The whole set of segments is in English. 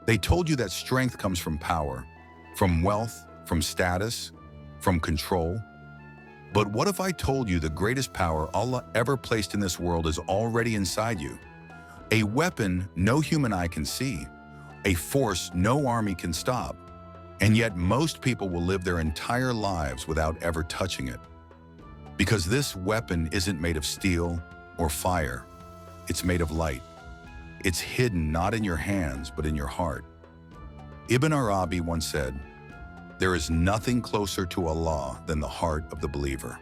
They told you that strength comes from power, from wealth, from status, from control. But what if I told you the greatest power Allah ever placed in this world is already inside you? A weapon no human eye can see, a force no army can stop, and yet most people will live their entire lives without ever touching it. Because this weapon isn't made of steel or fire, it's made of light. It's hidden not in your hands, but in your heart. Ibn Arabi once said, "There is nothing closer to Allah than the heart of the believer."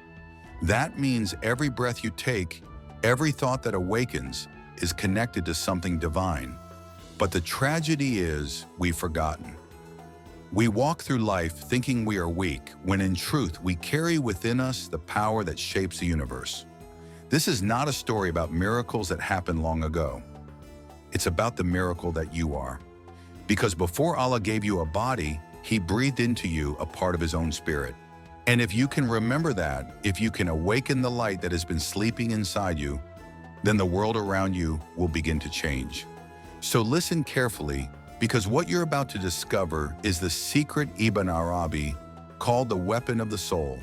That means every breath you take, every thought that awakens, is connected to something divine. But the tragedy is we've forgotten. We walk through life thinking we are weak, when in truth we carry within us the power that shapes the universe. This is not a story about miracles that happened long ago. It's about the miracle that you are. Because before Allah gave you a body, He breathed into you a part of His own spirit. And if you can remember that, if you can awaken the light that has been sleeping inside you, then the world around you will begin to change. So listen carefully, because what you're about to discover is the secret Ibn Arabi called the weapon of the soul,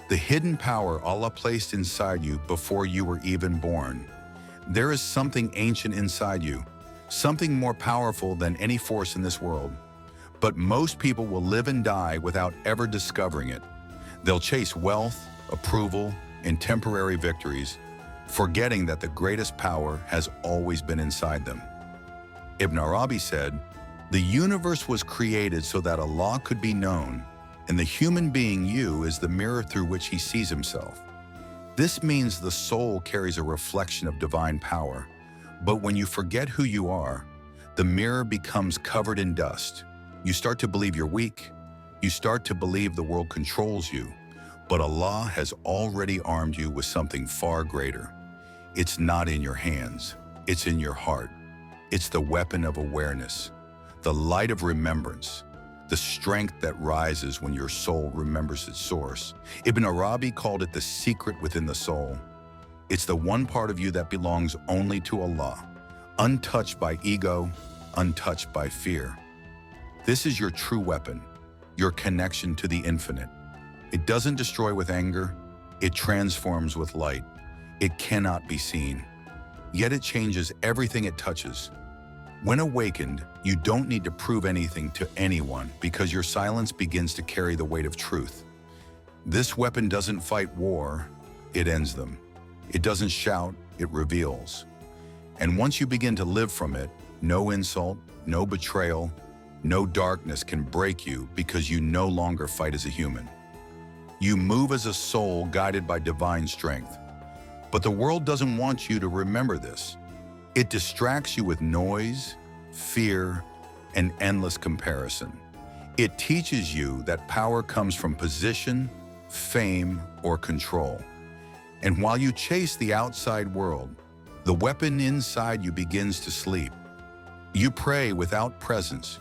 the hidden power Allah placed inside you before you were even born. There is something ancient inside you, something more powerful than any force in this world. But most people will live and die without ever discovering it. They'll chase wealth, approval, and temporary victories, forgetting that the greatest power has always been inside them. Ibn Arabi said, "The universe was created so that Allah could be known, and the human being you is the mirror through which He sees Himself." This means the soul carries a reflection of divine power, but when you forget who you are, the mirror becomes covered in dust. You start to believe you're weak. You start to believe the world controls you, but Allah has already armed you with something far greater. It's not in your hands, it's in your heart. It's the weapon of awareness, the light of remembrance, the strength that rises when your soul remembers its source. Ibn Arabi called it the secret within the soul. It's the one part of you that belongs only to Allah, untouched by ego, untouched by fear. This is your true weapon, your connection to the infinite. It doesn't destroy with anger, it transforms with light. It cannot be seen, yet it changes everything it touches. When awakened, you don't need to prove anything to anyone because your silence begins to carry the weight of truth. This weapon doesn't fight war, it ends them. It doesn't shout, it reveals. And once you begin to live from it, no insult, no betrayal, no darkness can break you because you no longer fight as a human. You move as a soul guided by divine strength. But the world doesn't want you to remember this. It distracts you with noise, fear, and endless comparison. It teaches you that power comes from position, fame, or control. And while you chase the outside world, the weapon inside you begins to sleep. You pray without presence.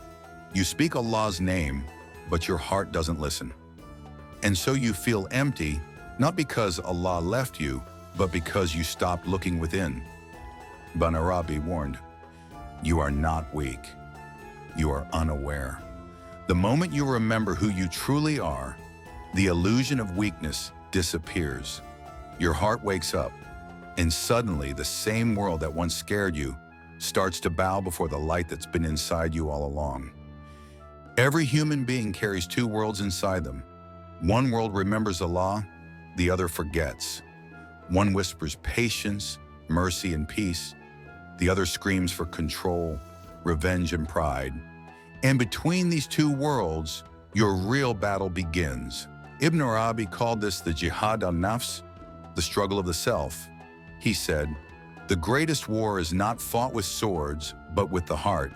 You speak Allah's name, but your heart doesn't listen. And so you feel empty, not because Allah left you, but because you stopped looking within. Ibn Arabi warned, "You are not weak. You are unaware." The moment you remember who you truly are, the illusion of weakness disappears. Your heart wakes up, and suddenly the same world that once scared you starts to bow before the light that's been inside you all along. Every human being carries two worlds inside them. One world remembers Allah, the other forgets. One whispers patience, mercy, and peace. The other screams for control, revenge, and pride. And between these two worlds, your real battle begins. Ibn Arabi called this the jihad al-nafs, the struggle of the self. He said, "The greatest war is not fought with swords, but with the heart."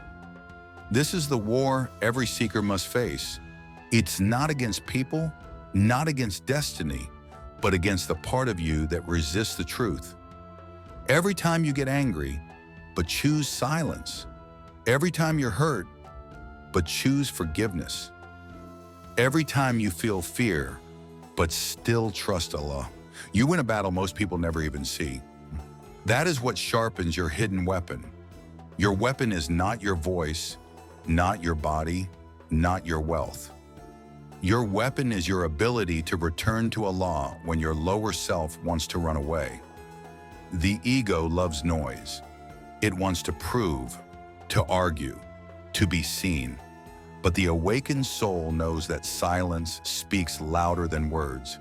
This is the war every seeker must face. It's not against people, not against destiny, but against the part of you that resists the truth. Every time you get angry, but choose silence. Every time you're hurt, but choose forgiveness. Every time you feel fear, but still trust Allah. You win a battle most people never even see. That is what sharpens your hidden weapon. Your weapon is not your voice, not your body, not your wealth. Your weapon is your ability to return to Allah when your lower self wants to run away. The ego loves noise. It wants to prove, to argue, to be seen. But the awakened soul knows that silence speaks louder than words.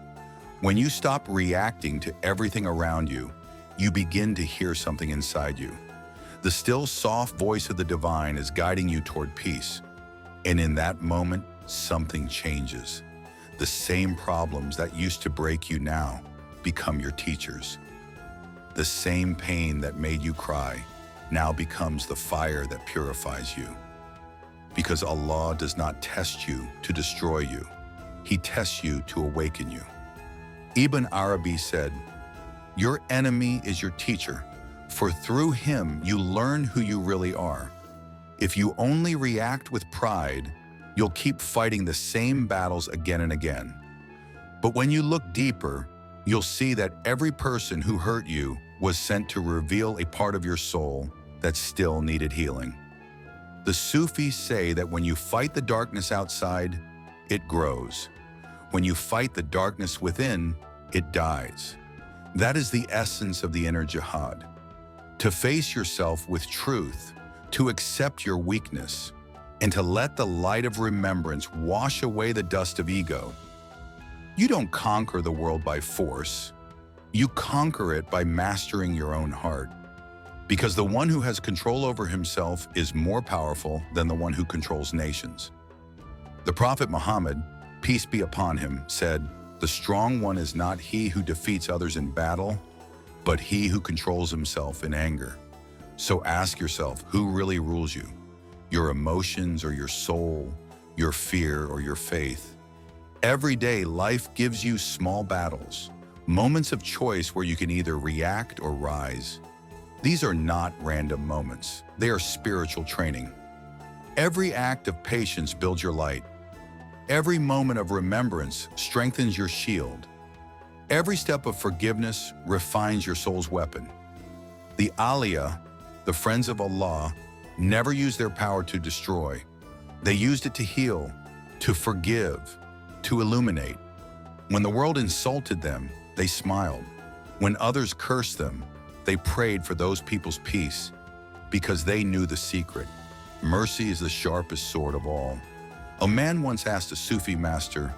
When you stop reacting to everything around you, you begin to hear something inside you. The still, soft voice of the divine is guiding you toward peace. And in that moment, something changes. The same problems that used to break you now become your teachers. The same pain that made you cry now becomes the fire that purifies you. Because Allah does not test you to destroy you. He tests you to awaken you. Ibn Arabi said, "Your enemy is your teacher, for through him you learn who you really are. If you only react with pride, you'll keep fighting the same battles again and again. But when you look deeper, you'll see that every person who hurt you was sent to reveal a part of your soul that still needed healing." The Sufis say that when you fight the darkness outside, it grows. When you fight the darkness within, it dies. That is the essence of the inner jihad. To face yourself with truth, to accept your weakness, and to let the light of remembrance wash away the dust of ego. You don't conquer the world by force. You conquer it by mastering your own heart. Because the one who has control over himself is more powerful than the one who controls nations. The Prophet Muhammad, peace be upon him, said, "The strong one is not he who defeats others in battle, but he who controls himself in anger." So ask yourself, who really rules you? Your emotions or your soul, your fear or your faith? Every day, life gives you small battles, moments of choice where you can either react or rise. These are not random moments. They are spiritual training. Every act of patience builds your light. Every moment of remembrance strengthens your shield. Every step of forgiveness refines your soul's weapon. The Aliyah, the friends of Allah, never used their power to destroy. They used it to heal, to forgive, to illuminate. When the world insulted them, they smiled. When others cursed them, they prayed for those people's peace because they knew the secret. Mercy is the sharpest sword of all. A man once asked a Sufi master,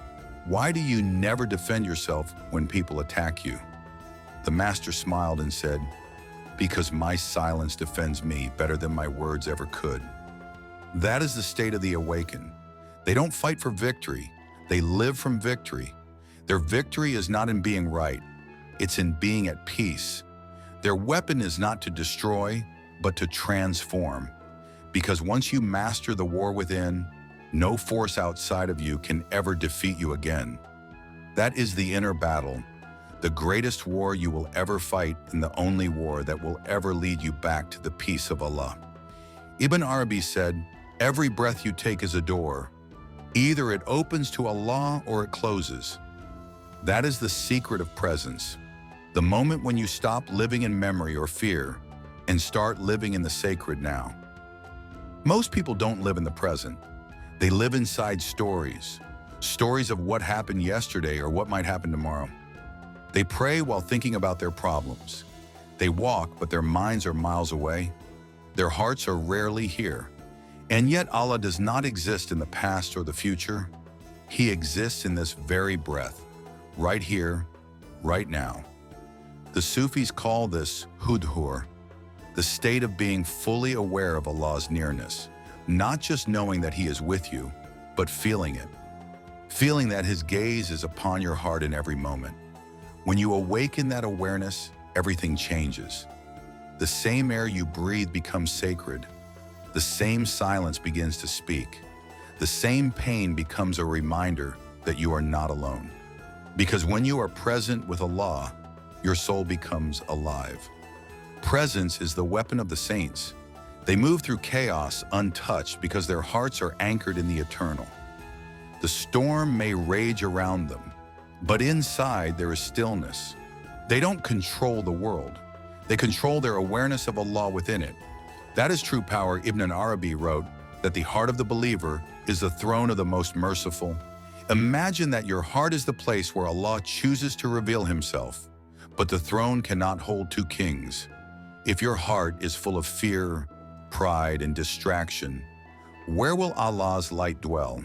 "Why do you never defend yourself when people attack you?" The master smiled and said, "Because my silence defends me better than my words ever could." That is the state of the awakened. They don't fight for victory. They live from victory. Their victory is not in being right. It's in being at peace. Their weapon is not to destroy, but to transform. Because once you master the war within, no force outside of you can ever defeat you again. That is the inner battle, the greatest war you will ever fight and the only war that will ever lead you back to the peace of Allah. Ibn Arabi said, "Every breath you take is a door. Either it opens to Allah or it closes." That is the secret of presence. The moment when you stop living in memory or fear and start living in the sacred now. Most people don't live in the present. They live inside stories. Stories of what happened yesterday or what might happen tomorrow. They pray while thinking about their problems. They walk, but their minds are miles away. Their hearts are rarely here. And yet Allah does not exist in the past or the future. He exists in this very breath, right here, right now. The Sufis call this hudhur, the state of being fully aware of Allah's nearness, not just knowing that He is with you, but feeling it. Feeling that His gaze is upon your heart in every moment. When you awaken that awareness, everything changes. The same air you breathe becomes sacred. The same silence begins to speak. The same pain becomes a reminder that you are not alone. Because when you are present with Allah, your soul becomes alive. Presence is the weapon of the saints. They move through chaos untouched because their hearts are anchored in the eternal. The storm may rage around them, but inside there is stillness. They don't control the world. They control their awareness of Allah within it. That is true power. Ibn Arabi wrote, that the heart of the believer is the throne of the most merciful. Imagine that your heart is the place where Allah chooses to reveal himself, but the throne cannot hold two kings. If your heart is full of fear, pride, and distraction, where will Allah's light dwell?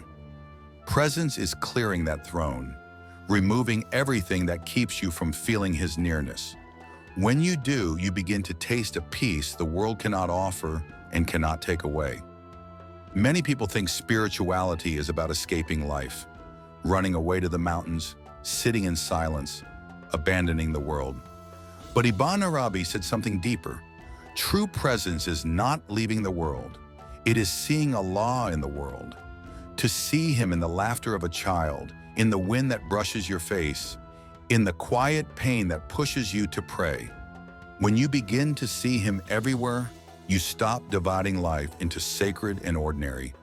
Presence is clearing that throne, removing everything that keeps you from feeling his nearness. When you do, you begin to taste a peace the world cannot offer and cannot take away. Many people think spirituality is about escaping life, running away to the mountains, sitting in silence, abandoning the world. But Ibn Arabi said something deeper. True presence is not leaving the world. It is seeing Allah in the world. To see him in the laughter of a child, in the wind that brushes your face, in the quiet pain that pushes you to pray. When you begin to see him everywhere, you stop dividing life into sacred and ordinary.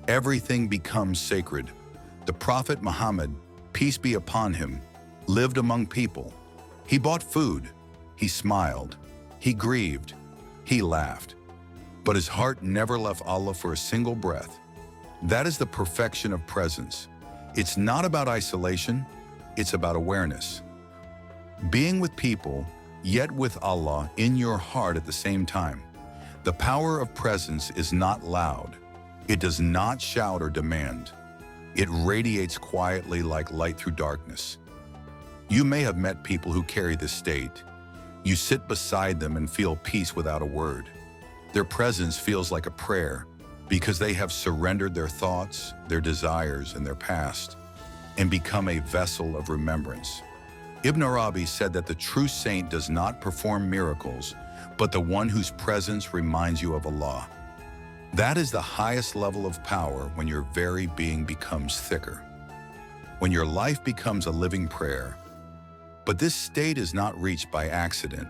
Everything becomes sacred. The Prophet Muhammad, peace be upon him, lived among people. He bought food. He smiled. He grieved. He laughed. But his heart never left Allah for a single breath. That is the perfection of presence. It's not about isolation, it's about awareness. Being with people, yet with Allah in your heart at the same time. The power of presence is not loud. It does not shout or demand. It radiates quietly like light through darkness. You may have met people who carry this state. You sit beside them and feel peace without a word. Their presence feels like a prayer because they have surrendered their thoughts, their desires, and their past, and become a vessel of remembrance. Ibn Arabi said that the true saint does not perform miracles, but the one whose presence reminds you of Allah. That is the highest level of power when your very being becomes thicker, when your life becomes a living prayer. But this state is not reached by accident.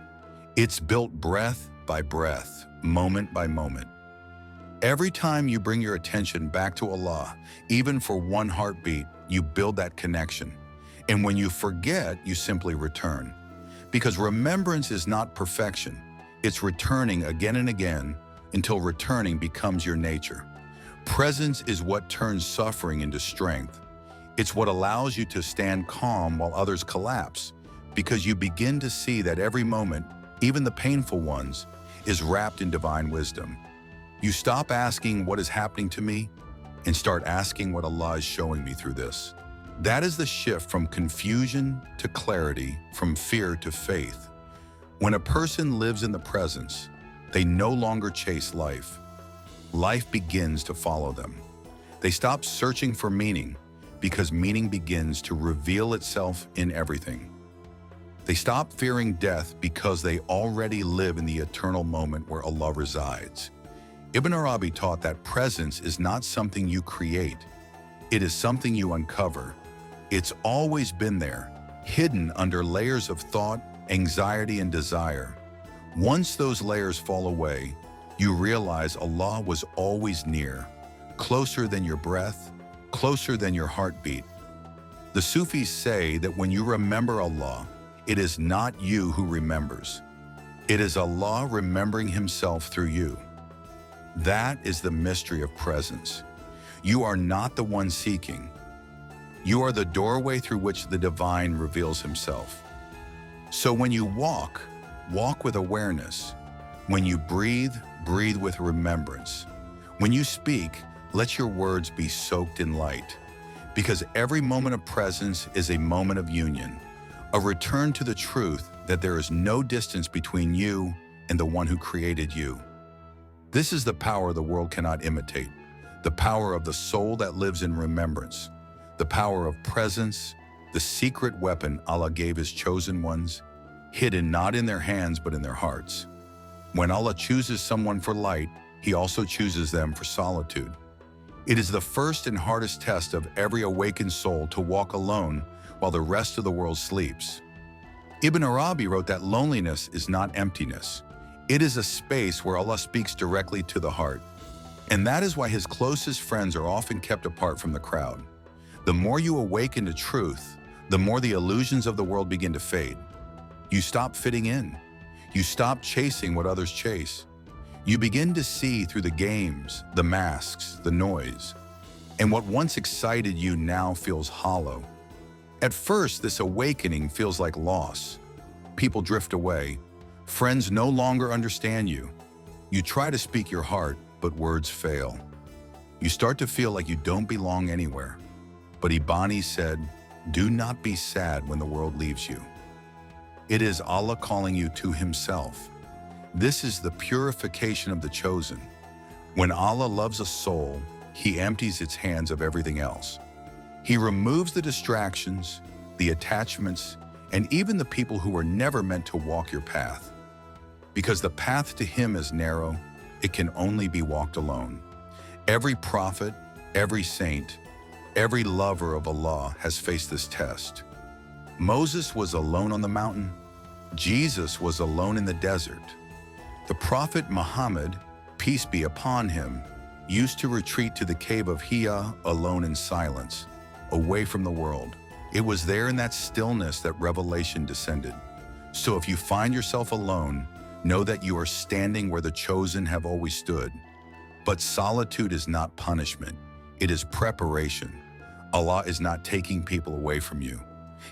It's built breath by breath, moment by moment. Every time you bring your attention back to Allah, even for one heartbeat, you build that connection. And when you forget, you simply return. Because remembrance is not perfection. It's returning again and again until returning becomes your nature. Presence is what turns suffering into strength. It's what allows you to stand calm while others collapse, because you begin to see that every moment, even the painful ones, is wrapped in divine wisdom. You stop asking what is happening to me and start asking what Allah is showing me through this. That is the shift from confusion to clarity, from fear to faith. When a person lives in the presence, they no longer chase life. Life begins to follow them. They stop searching for meaning because meaning begins to reveal itself in everything. They stop fearing death because they already live in the eternal moment where Allah resides. Ibn Arabi taught that presence is not something you create. It is something you uncover. It's always been there, hidden under layers of thought, anxiety, and desire. Once those layers fall away, you realize Allah was always near, closer than your breath, closer than your heartbeat. The Sufis say that when you remember Allah, it is not you who remembers. It is Allah remembering himself through you. That is the mystery of presence. You are not the one seeking. You are the doorway through which the divine reveals himself. So when you walk, walk with awareness. When you breathe, breathe with remembrance. When you speak, let your words be soaked in light. Because every moment of presence is a moment of union, a return to the truth that there is no distance between you and the one who created you. This is the power the world cannot imitate, the power of the soul that lives in remembrance, the power of presence, the secret weapon Allah gave his chosen ones, hidden not in their hands but in their hearts. When Allah chooses someone for light, he also chooses them for solitude. It is the first and hardest test of every awakened soul to walk alone while the rest of the world sleeps. Ibn Arabi wrote that loneliness is not emptiness. It is a space where Allah speaks directly to the heart. And that is why his closest friends are often kept apart from the crowd. The more you awaken to truth, the more the illusions of the world begin to fade. You stop fitting in. You stop chasing what others chase. You begin to see through the games, the masks, the noise, and what once excited you now feels hollow. At first, this awakening feels like loss. People drift away. Friends no longer understand you. You try to speak your heart, but words fail. You start to feel like you don't belong anywhere. But Ibani said, "Do not be sad when the world leaves you." It is Allah calling you to Himself. This is the purification of the chosen. When Allah loves a soul, He empties its hands of everything else. He removes the distractions, the attachments, and even the people who were never meant to walk your path. Because the path to Him is narrow, it can only be walked alone. Every prophet, every saint, every lover of Allah has faced this test. Moses was alone on the mountain. Jesus was alone in the desert. The Prophet Muhammad, peace be upon him, used to retreat to the cave of Hira alone in silence, away from the world. It was there in that stillness that revelation descended. So if you find yourself alone, know that you are standing where the chosen have always stood. But solitude is not punishment. It is preparation. Allah is not taking people away from you.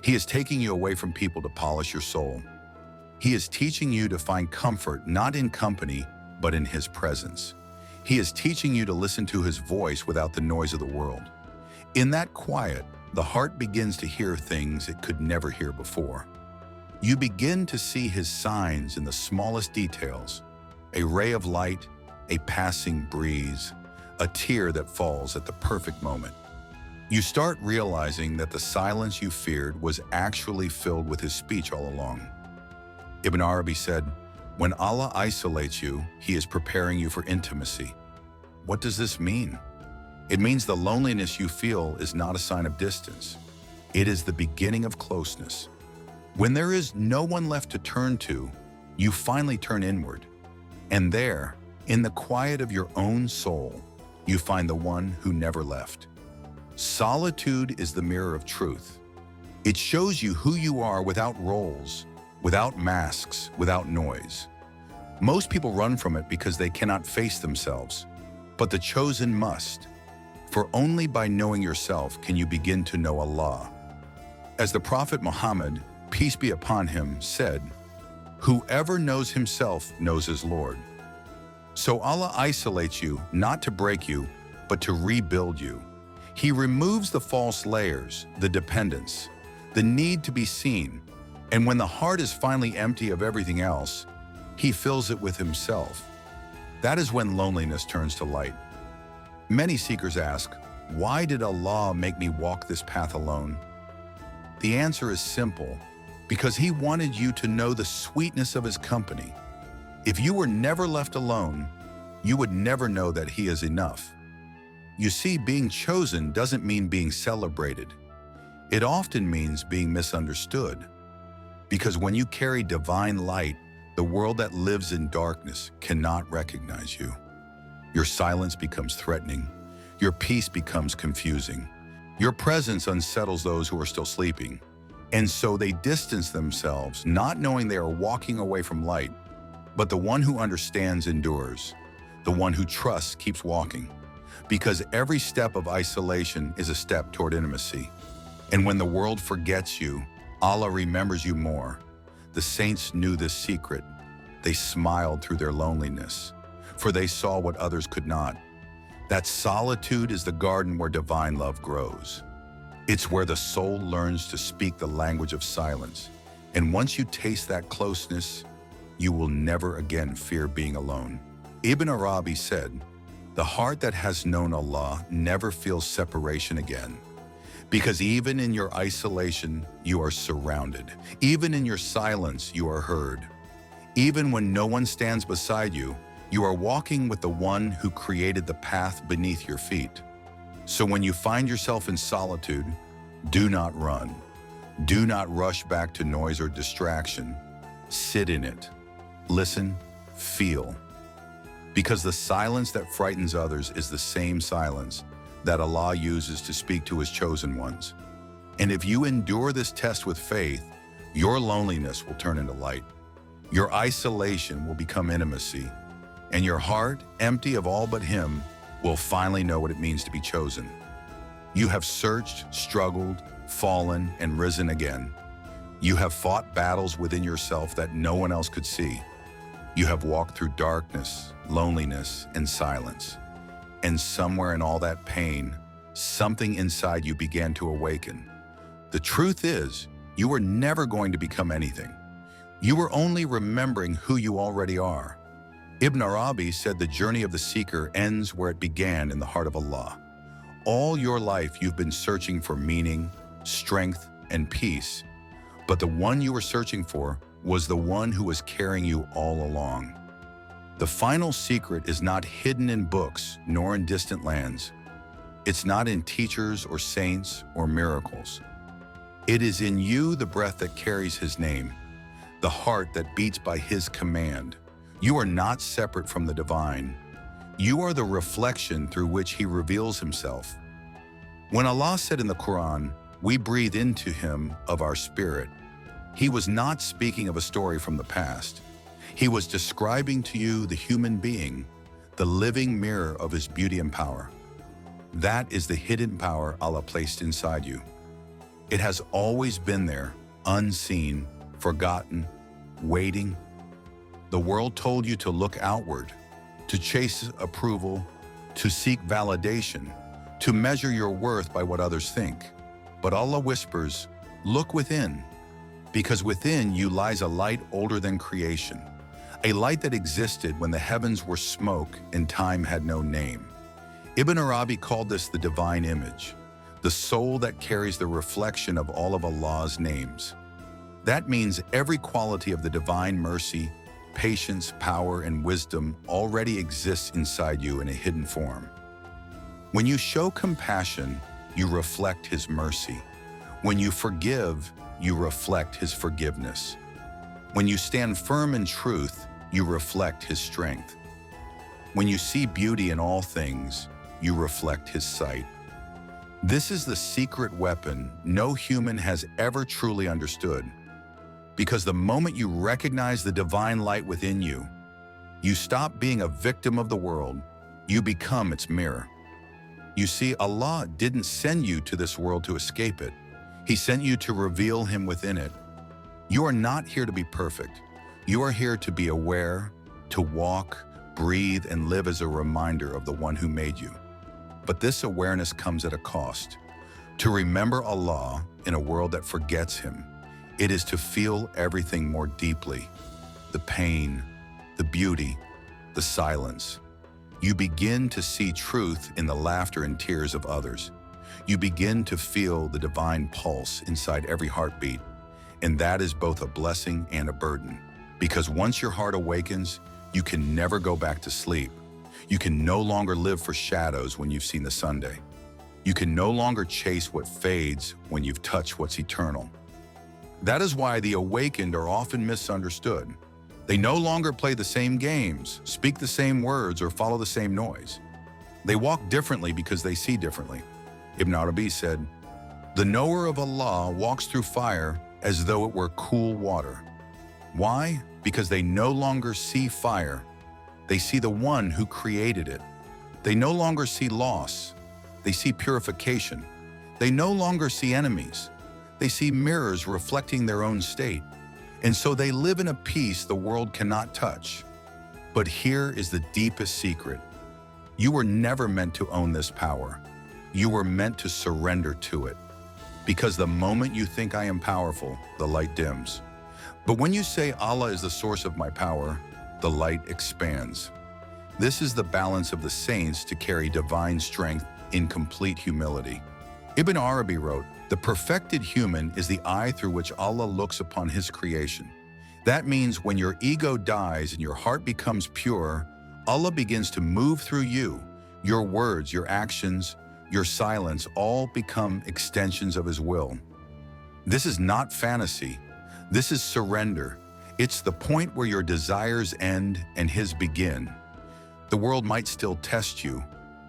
He is taking you away from people to polish your soul. He is teaching you to find comfort not in company, but in His presence. He is teaching you to listen to His voice without the noise of the world. In that quiet, the heart begins to hear things it could never hear before. You begin to see His signs in the smallest details: a ray of light, a passing breeze, a tear that falls at the perfect moment. You start realizing that the silence you feared was actually filled with His speech all along. Ibn Arabi said, "When Allah isolates you, He is preparing you for intimacy." What does this mean? It means the loneliness you feel is not a sign of distance. It is the beginning of closeness. When there is no one left to turn to, you finally turn inward. And there, in the quiet of your own soul, you find the one who never left. Solitude is the mirror of truth. It shows you who you are without roles, without masks, without noise. Most people run from it because they cannot face themselves, but the chosen must. For only by knowing yourself can you begin to know Allah. As the Prophet Muhammad, peace be upon him, said, "Whoever knows himself knows his Lord." So Allah isolates you not to break you, but to rebuild you. He removes the false layers, the dependence, the need to be seen, and when the heart is finally empty of everything else, He fills it with Himself. That is when loneliness turns to light. Many seekers ask, why did Allah make me walk this path alone? The answer is simple, because He wanted you to know the sweetness of His company. If you were never left alone, you would never know that He is enough. You see, being chosen doesn't mean being celebrated. It often means being misunderstood. Because when you carry divine light, the world that lives in darkness cannot recognize you. Your silence becomes threatening. Your peace becomes confusing. Your presence unsettles those who are still sleeping. And so they distance themselves, not knowing they are walking away from light. But the one who understands endures. The one who trusts keeps walking. Because every step of isolation is a step toward intimacy. And when the world forgets you, Allah remembers you more. The saints knew this secret. They smiled through their loneliness, for they saw what others could not. That solitude is the garden where divine love grows. It's where the soul learns to speak the language of silence. And once you taste that closeness, you will never again fear being alone. Ibn Arabi said, "The heart that has known Allah never feels separation again. Because even in your isolation, you are surrounded. Even in your silence, you are heard. Even when no one stands beside you, you are walking with the one who created the path beneath your feet. So when you find yourself in solitude, do not run. Do not rush back to noise or distraction. Sit in it. Listen, feel. Because the silence that frightens others is the same silence that Allah uses to speak to His chosen ones. And if you endure this test with faith, your loneliness will turn into light. Your isolation will become intimacy. and your heart, empty of all but Him, will finally know what it means to be chosen. You have searched, struggled, fallen, and risen again. You have fought battles within yourself that no one else could see. You have walked through darkness, loneliness, and silence. And somewhere in all that pain, something inside you began to awaken. The truth is, you were never going to become anything. You were only remembering who you already are. Ibn Arabi said the journey of the seeker ends where it began in the heart of Allah. All your life you've been searching for meaning, strength, and peace, but the one you were searching for was the one who was carrying you all along. The final secret is not hidden in books nor in distant lands. It's not in teachers or saints or miracles. It is in you, the breath that carries His name, the heart that beats by His command. You are not separate from the divine. You are the reflection through which He reveals Himself. When Allah said in the Quran, "We breathe into Him of our spirit," He was not speaking of a story from the past. He was describing to you the human being, the living mirror of His beauty and power. That is the hidden power Allah placed inside you. It has always been there, unseen, forgotten, waiting. The world told you to look outward, to chase approval, to seek validation, to measure your worth by what others think. But Allah whispers, look within, because within you lies a light older than creation, a light that existed when the heavens were smoke and time had no name. Ibn Arabi called this the divine image, the soul that carries the reflection of all of Allah's names. That means every quality of the divine mercy, patience, power, and wisdom already exists inside you in a hidden form. When you show compassion, you reflect His mercy. When you forgive, you reflect His forgiveness. When you stand firm in truth, you reflect His strength. When you see beauty in all things, you reflect His sight. This is the secret weapon no human has ever truly understood. Because the moment you recognize the divine light within you, you stop being a victim of the world, you become its mirror. You see, Allah didn't send you to this world to escape it. He sent you to reveal Him within it. You are not here to be perfect. You are here to be aware, to walk, breathe, and live as a reminder of the one who made you. But this awareness comes at a cost. To remember Allah in a world that forgets Him, it is to feel everything more deeply. The pain, the beauty, the silence. You begin to see truth in the laughter and tears of others. You begin to feel the divine pulse inside every heartbeat. And that is both a blessing and a burden. Because once your heart awakens, you can never go back to sleep. You can no longer live for shadows when you've seen the Sunday. You can no longer chase what fades when you've touched what's eternal. That is why the awakened are often misunderstood. They no longer play the same games, speak the same words, or follow the same noise. They walk differently because they see differently. Ibn Arabi said, "The knower of Allah walks through fire as though it were cool water." Why? Because they no longer see fire. They see the one who created it. They no longer see loss. They see purification. They no longer see enemies. They see mirrors reflecting their own state. And so they live in a peace the world cannot touch. But here is the deepest secret. You were never meant to own this power. You were meant to surrender to it. Because the moment you think I am powerful, the light dims. But when you say Allah is the source of my power, the light expands. This is the balance of the saints to carry divine strength in complete humility. Ibn Arabi wrote, "The perfected human is the eye through which Allah looks upon His creation." That means when your ego dies and your heart becomes pure, Allah begins to move through you. Your words, your actions, your silence all become extensions of His will. This is not fantasy. This is surrender. It's the point where your desires end and His begin. The world might still test you.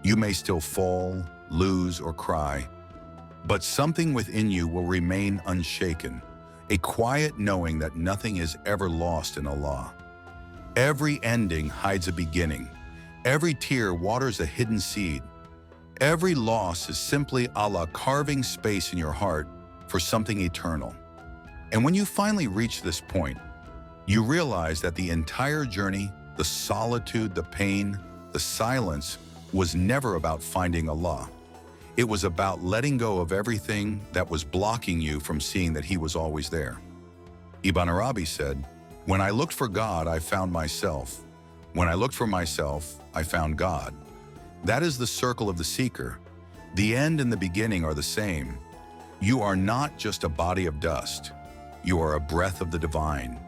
You may still fall, lose, or cry. But something within you will remain unshaken, a quiet knowing that nothing is ever lost in Allah. Every ending hides a beginning. Every tear waters a hidden seed. Every loss is simply Allah carving space in your heart for something eternal. And when you finally reach this point, you realize that the entire journey, the solitude, the pain, the silence, was never about finding Allah. It was about letting go of everything that was blocking you from seeing that He was always there. Ibn Arabi said, "When I looked for God, I found myself. When I looked for myself, I found God." That is the circle of the seeker. The end and the beginning are the same. You are not just a body of dust. You are a breath of the divine.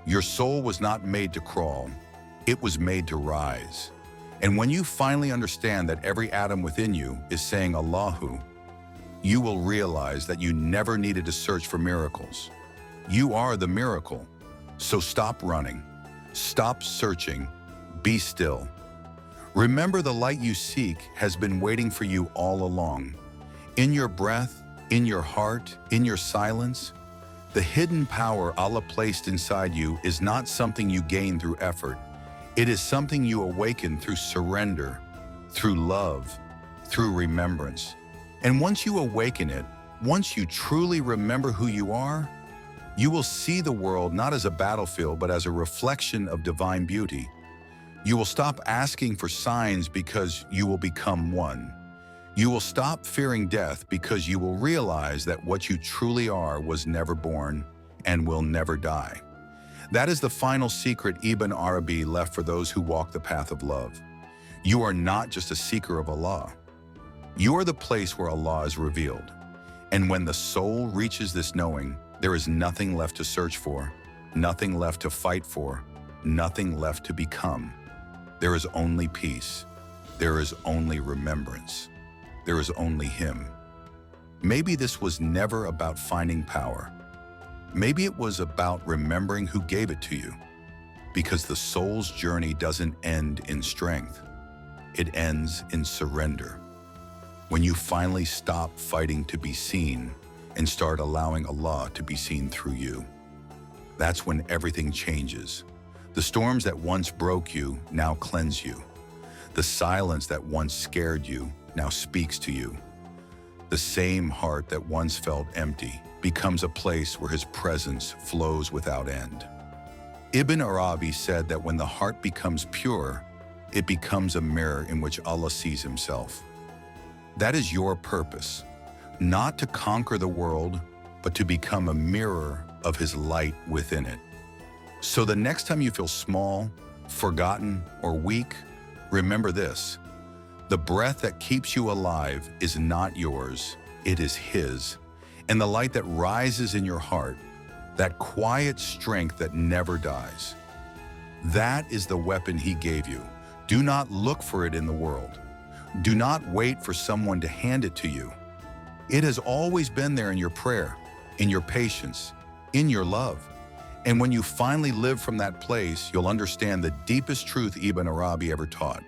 Your soul was not made to crawl. It was made to rise. And when you finally understand that every atom within you is saying Allahu, you will realize that you never needed to search for miracles. You are the miracle. So stop running. Stop searching. Be still. Remember, the light you seek has been waiting for you all along. In your breath, in your heart, in your silence, the hidden power Allah placed inside you is not something you gain through effort. It is something you awaken through surrender, through love, through remembrance. And once you awaken it, once you truly remember who you are, you will see the world not as a battlefield, but as a reflection of divine beauty. You will stop asking for signs because you will become one. You will stop fearing death because you will realize that what you truly are was never born and will never die. That is the final secret Ibn Arabi left for those who walk the path of love. You are not just a seeker of Allah. You are the place where Allah is revealed. And when the soul reaches this knowing, there is nothing left to search for, nothing left to fight for, nothing left to become. There is only peace. There is only remembrance. There is only Him. Maybe this was never about finding power. Maybe it was about remembering who gave it to you, because the soul's journey doesn't end in strength. It ends in surrender. When you finally stop fighting to be seen and start allowing Allah to be seen through you, that's when everything changes. The storms that once broke you now cleanse you. The silence that once scared you now speaks to you. The same heart that once felt empty becomes a place where His presence flows without end. Ibn Arabi said that when the heart becomes pure, it becomes a mirror in which Allah sees Himself. That is your purpose, not to conquer the world, but to become a mirror of His light within it. So the next time you feel small, forgotten, or weak, remember this: the breath that keeps you alive is not yours, it is His. And the light that rises in your heart, that quiet strength that never dies, that is the weapon He gave you. Do not look for it in the world. Do not wait for someone to hand it to you. It has always been there in your prayer, in your patience, in your love. And when you finally live from that place, you'll understand the deepest truth Ibn Arabi ever taught,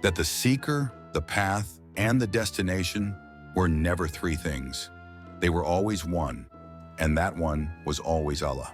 that the seeker, the path, and the destination were never three things. They were always one, and that one was always Allah.